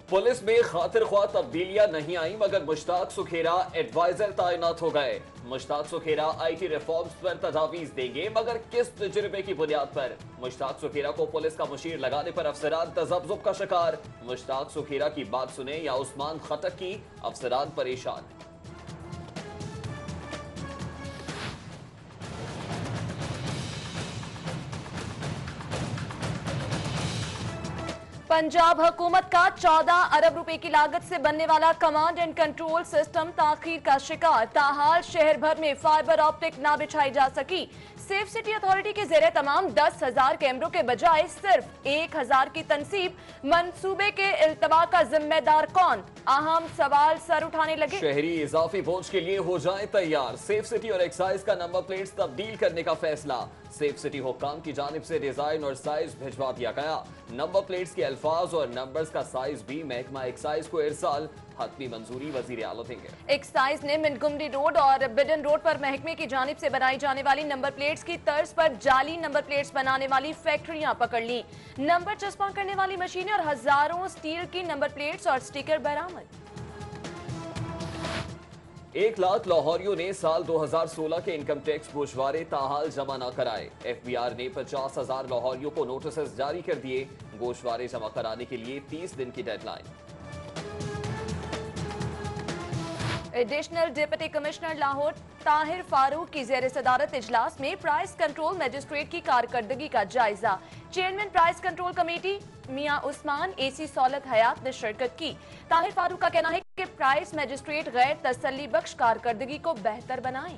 Police में खातिर ख्वाह तब्दीलियां नहीं आई मगर मुश्ताक सुखेरा एडवाइजर तैनात हो गए। मुश्ताक सुखेरा आईटी रिफॉर्म्स पर तजावीज देंगे मगर किस तजुर्बे की बुनियाद पर? मुश्ताक सुखेरा को पुलिस का मुशीर लगाने पर अफसरान तजब्जुब का शिकार। मुश्ताक सुखेरा की बात सुने या उस्मान खटक की, अफसरान परेशान। पंजाब हुकूमत का 14 अरब रुपए की लागत से बनने वाला कमांड एंड कंट्रोल सिस्टम ताखीर का शिकार। ताहाल शहर भर में फाइबर ऑप्टिक ना बिछाई जा सकी। सेफ सिटी अथॉरिटी के जेरे तमाम 10,000 कैमरों के बजाय सिर्फ 1,000 की तनसीब। मंसूबे के इल्तवा का जिम्मेदार कौन? अहम सवाल सर उठाने लगे। शहरी इजाफी पहुंच के लिए हो जाए तैयार। सेफ सिटी और एक्साइज का नंबर प्लेट्स तब्दील करने का फैसला। सेफ सिटी हुक्काम की जानिब से डिजाइन और साइज भिजवा दिया गया। नंबर प्लेट्स के अल्फाज और नंबर्स का साइज भी महकमा एक्साइज को इरसाल। हतमी मंजूरी वजीर आला देंगे। एक्साइज ने मिंटगुमरी रोड और बिडन रोड पर महकमे की जानिब से बनाई जाने वाली नंबर प्लेट्स की तर्ज पर जाली नंबर प्लेट्स बनाने वाली फैक्ट्रियां पकड़ ली। नंबर चस्पा करने वाली मशीनें और हजारों स्टील की नंबर प्लेट्स और स्टिकर बरामद। 1 लाख लाहौरियों ने साल 2016 के इनकम टैक्स गोशवारे ताहाल जमा न कराए। FBI ने 50,000 लाहौरियों को नोटिस जारी कर दिए। गोशवारे जमा कराने के लिए 30 दिन की deadline. Additional deputy commissioner Lahore Tahir Farooq की जेर सदारत इजलास में प्राइस कंट्रोल मजिस्ट्रेट की कारकर्दगी का जायजा। चेयरमैन प्राइस कंट्रोल कमेटी मियां उस्मान AC सौलत हयात ने शिरकत की। ताहिर फारूक का कहना है कि प्राइस मजिस्ट्रेट गैर तसल्ली बख्श कारकर्दगी को बेहतर बनाए।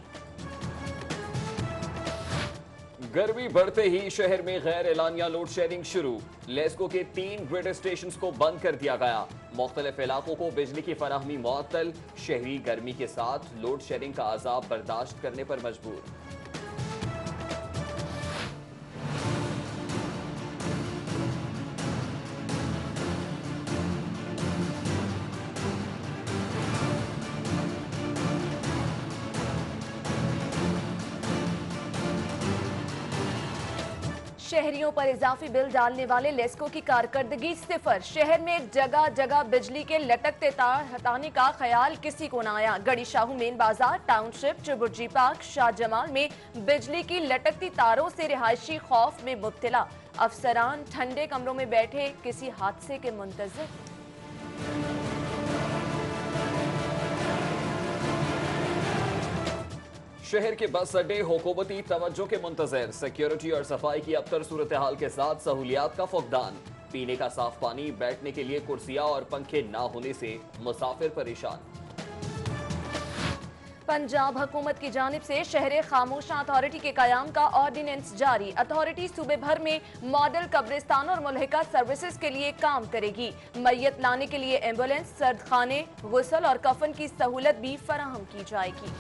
गर्मी बढ़ते ही शहर में गैर एलानिया लोड शेडिंग शुरू। लेस्को के 3 ग्रिड स्टेशन को बंद कर दिया गया। मुख्तलिफ इलाकों को बिजली की फराहमी मुअत्तल। शहरी गर्मी के साथ लोड शेडिंग का अजाब बर्दाश्त करने पर मजबूर। शहरियों पर इजाफी बिल डालने वाले लेस्को की कारकर्दगी सिफर। शहर में जगह जगह बिजली के लटकते तार हटाने का ख्याल किसी को न आया। गड़ी शाहू मेन बाजार, टाउनशिप, चुबुर्जी पार्क, शाह जमाल में बिजली की लटकती तारों से रिहायशी खौफ में मुब्तला। अफसरान ठंडे कमरों में बैठे किसी हादसे के मुंतजिर। शहर के बस अड्डे हुकूमती तवज्जो के मुंतजर। सिक्योरिटी और सफाई की अबतर सूरत हाल के साथ सहूलियात का फुकदान। पीने का साफ पानी, बैठने के लिए कुर्सियां और पंखे ना होने से मुसाफिर परेशान। पंजाब हुकूमत की जानिब से शहर खामोशा अथॉरिटी के कयाम का ऑर्डिनेंस जारी। अथॉरिटी सूबे भर में मॉडल कब्रिस्तान और मुल्हिका सर्विसेज के लिए काम करेगी। मैयत लाने के लिए एम्बुलेंस, सर्द खाने, गुसल और कफन की सहूलत भी फराहम की जाएगी।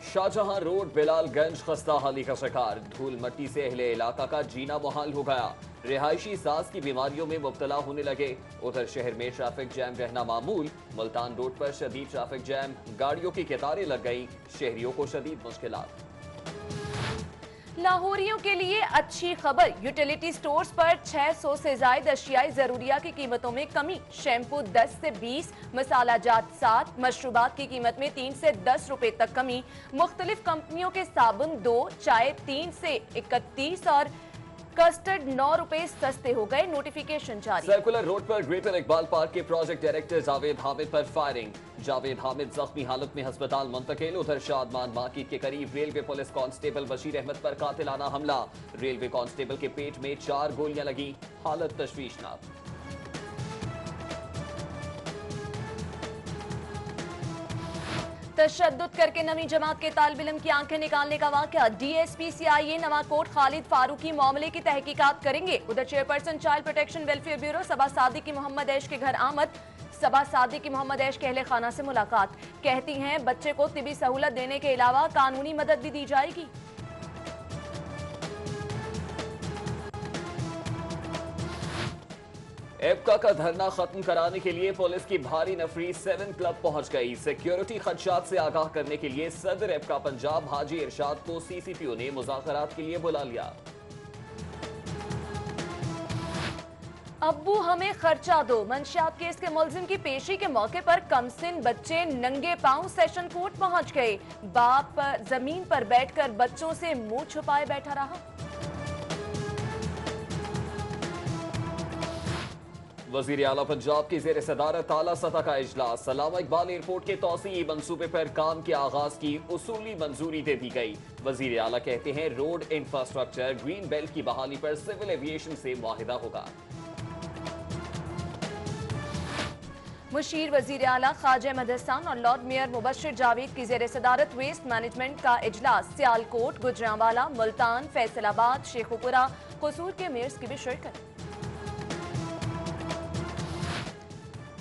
शाहजहां रोड बिलालगंज खस्ता हाली का शिकार। धूल मट्टी से अहले इलाका का जीना मुहाल हो गया। रिहायशी सांस की बीमारियों में मुब्तला होने लगे। उधर शहर में ट्रैफिक जैम रहना मामूल। मुल्तान रोड पर शदीद ट्रैफिक जैम, गाड़ियों की कतारें लग गई। शहरियों को शदीद मुश्किलात। लाहौरियों के लिए अच्छी खबर। यूटिलिटी स्टोर्स पर 600 से ज्यादा अशियाई जरूरिया की कीमतों में कमी। शैम्पू 10 से 20, मसाला जात 7, मशरूबात की कीमत में 3 से 10 रुपए तक कमी। मुख्तलिफ कंपनियों के साबुन 2, चाय 3 से 31 और कस्टर्ड 9 रुपए सस्ते हो गए। नोटिफिकेशन जारी। सर्कुलर रोड पर ग्रेटर इकबाल पार्क के प्रोजेक्ट डायरेक्टर जावेद हामिद पर फायरिंग। जावेद हामिद जख्मी हालत में अस्पताल मुंतकिल। उधर शादमान मार्केट के करीब railway police constable Bashir Ahmad पर कातिलाना हमला। रेलवे कांस्टेबल के पेट में 4 गोलियां लगी। हालत तशवीशनाक। तशद्दुद करके नवी जमात के तालिब इल्म की आंखें निकालने का वाकया। DSP CIA नवाकोट खालिद फारूकी मामले की तहकीकात करेंगे। उधर chairperson child protection welfare bureau Saba Sadiq की मोहम्मद ऐश के घर आमद। सबा सादिक की मोहम्मद ऐश के अहले खाना से मुलाकात। कहती हैं बच्चे को तिबी सहूलत देने के अलावा कानूनी मदद भी दी जाएगी। एप्का का धरना खत्म कराने के लिए पुलिस की भारी नफरी 7 क्लब पहुंच गई। सिक्योरिटी खदशात से आगाह करने के लिए सदर एप्का पंजाब हाजी इरशाद को CCPO ने मुज़ाकरात के लिए बुला लिया। अब्बू हमें खर्चा दो। मंशियात केस के मुलजिम की पेशी के मौके पर कमसिन बच्चे नंगे पांव सेशन कोर्ट पहुंच गए। बाप जमीन पर बैठकर बच्चों से मुंह छुपाए बैठा रहा। वजीर आला पंजाब की जेर सदारत आला सतह का इजलास। अल्लामा इकबाल एयरपोर्ट के तौसीई मंसूबे पर काम के आगाज की उसूली मंजूरी दे दी गई। वजीर आला कहते हैं रोड इंफ्रास्ट्रक्चर ग्रीन बेल्ट की बहाली पर सिविल एविएशन से मुआहिदा होगा। मुशीर वजीर आला ख्वाजा अहमद हसन और लॉर्ड मेयर मुबश्शिर जावेद की जेर सदारत वेस्ट मैनेजमेंट का इजलास। सियालकोट, गुजरांवाला, मुल्तान, फैसलाबाद, शेखुपुरा, कसूर के मेयर्स की भी शिरकत।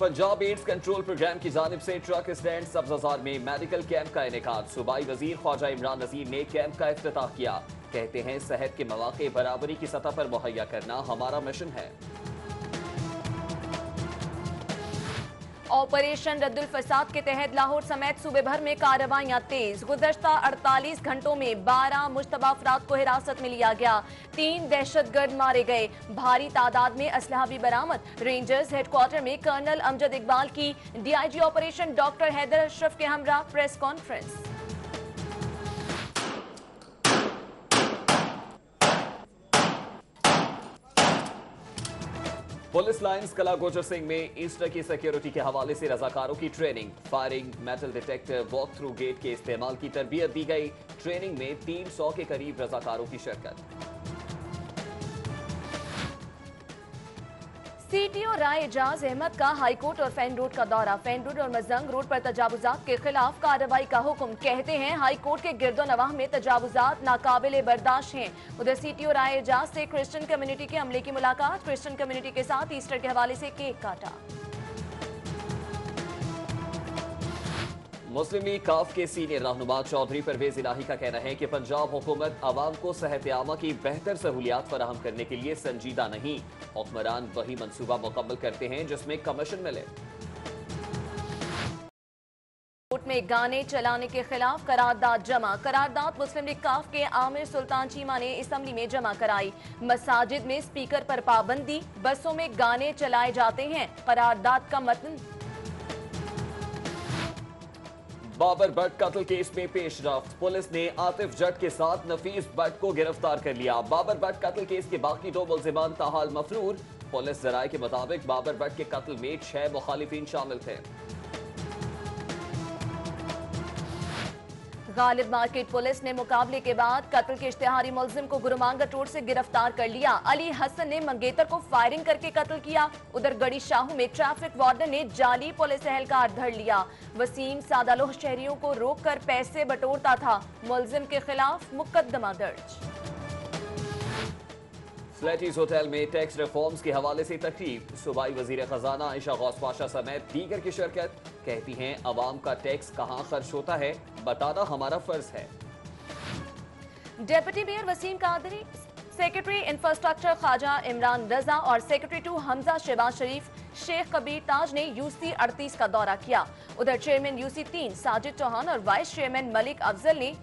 पंजाब एड्स कंट्रोल प्रोग्राम की जानिब से ट्रक स्टैंड सब्जाजार में मेडिकल कैंप का इनेकाद। सूबाई वजीर ख्वाजा इमरान नजीर ने कैंप का इफ्तिताह किया। कहते हैं सेहत के मौके बराबरी की सतह पर मुहैया करना हमारा मिशन है। ऑपरेशन रद्दुल फसाद के तहत लाहौर समेत सूबे भर में कार्रवाइयां तेज। गुज़श्ता 48 घंटों में 12 मुश्तबा अफराद को हिरासत में लिया गया। 3 दहशतगर्द मारे गए। भारी तादाद में असलहा भी बरामद। रेंजर्स हेडक्वार्टर में कर्नल अमजद इकबाल की DIG operation doctor Haider Ashraf के हमरा प्रेस कॉन्फ्रेंस। पुलिस लाइंस कला गोजर सिंह में ईस्टर की सिक्योरिटी के हवाले से रजाकारों की training. Firing, metal detector, walk through gate के इस्तेमाल की तरबियत दी गई। ट्रेनिंग में 300 के करीब रजाकारों की शिरकत। सीटीओ राय एजाज अहमद का हाईकोर्ट और फैन रोड का दौरा। फैन रोड और मजंग रोड पर तजावुजात के खिलाफ कार्रवाई का हुक्म। कहते हैं हाईकोर्ट के गिरदो नवाह में तजावुजात नाकाबिले बर्दाश्त हैं। उधर सीटीओ राय एजाज से क्रिश्चियन कम्युनिटी के अमले की मुलाकात। क्रिश्चियन कम्युनिटी के साथ ईस्टर के हवाले से केक काटा। मुस्लिम लीग काफ के सीनियर रहनुमा चौधरी परवेज इलाही का कहना है कि पंजाब हुकूमत आवाम को सेहत आमा की बेहतर सहूलियात फराहम करने के लिए संजीदा नहीं। हुक्मरान वही मंसूबा मुकम्मल करते हैं जिसमें कमीशन मिले। कोर्ट में गाने चलाने के खिलाफ करारदाद जमा। करारदाद मुस्लिम लीग काफ के आमिर सुल्तान चीमा ने असम्बली में जमा कराई। मसाजिद में स्पीकर पर पाबंदी, बसों में गाने चलाए जाते हैं। करारदाद का मतन। बाबर भट्ट कत्ल केस में पेशरफ्त। पुलिस ने आतिफ जट के साथ नफीस भट्ट को गिरफ्तार कर लिया। बाबर भट्ट कत्ल केस के बाकी 2 मुल्जिमान ताहाल मफरूर। पुलिस जराये के मुताबिक बाबर भट्ट के कत्ल में 6 मुखालिफिन शामिल थे। गालिब मार्केट पुलिस ने मुकाबले के बाद कत्ल के इश्तिहारी मुलजिम को गुरुमांगट रोड से गिरफ्तार कर लिया। अली हसन ने मंगेतर को फायरिंग करके कत्ल किया। उधर गड़ी शाहू में ट्रैफिक वार्डन ने जाली पुलिस एहलकार धर लिया। वसीम सादालोह शहरियों को रोककर पैसे बटोरता था। मुलजिम के खिलाफ मुकदमा दर्ज। फ्लैटीज होटल में टैक्स रिफॉर्म्स के हवाले से तकरीब। सूबाई वजीर खजाना आयशा गौस पाशा समेत दीगर की शिरकत। कहती हैं अवाम का टैक्स कहाँ खर्च होता है बताना हमारा फर्ज है। Deputy mayor Waseem Qadri, secretary infrastructure Khwaja Imran Raza और सेक्रेटरी 2 हमजा शहबाज शरीफ शेख कबीर ताज ने यूसी 38 का दौरा किया। उधर चेयरमैन यूसी 3 साजिद चौहान और वाइस चेयरमैन मलिक अफजल ने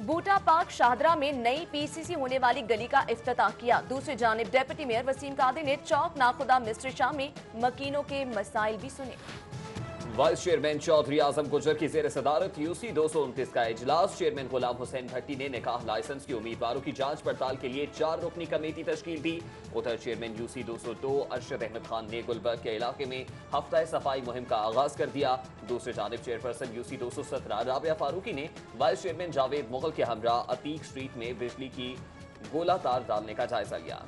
बूटा पार्क शाहदरा में नई पीसीसी होने वाली गली का इफ्तिताह किया। दूसरी जानिब डेप्यूटी मेयर वसीम कादरी ने चौक नाखुदा मिस्ट्री शाह में मकीनों के मसाइल भी सुने। वाइस चेयरमैन चौधरी आजम गुजर की जेर सदारत यूसी 229 का इजलास। चेयरमैन गुलाम हुसैन भट्टी ने निकाह लाइसेंस के उम्मीदवारों की जांच पड़ताल के लिए 4 रुकनी कमेटी तश्कील दी। उधर चेयरमैन यूसी 202 अरशद अहमद खान ने गुलबर्ग के इलाके में हफ्ता सफाई मुहिम का आगाज कर दिया। दूसरी जानिब चेयरपर्सन यूसी 217 राबिया फारूकी ने वाइस चेयरमैन जावेद मुगल के हमरा अतीक स्ट्रीट में बिजली की गोला तार डालने का जायजा लिया।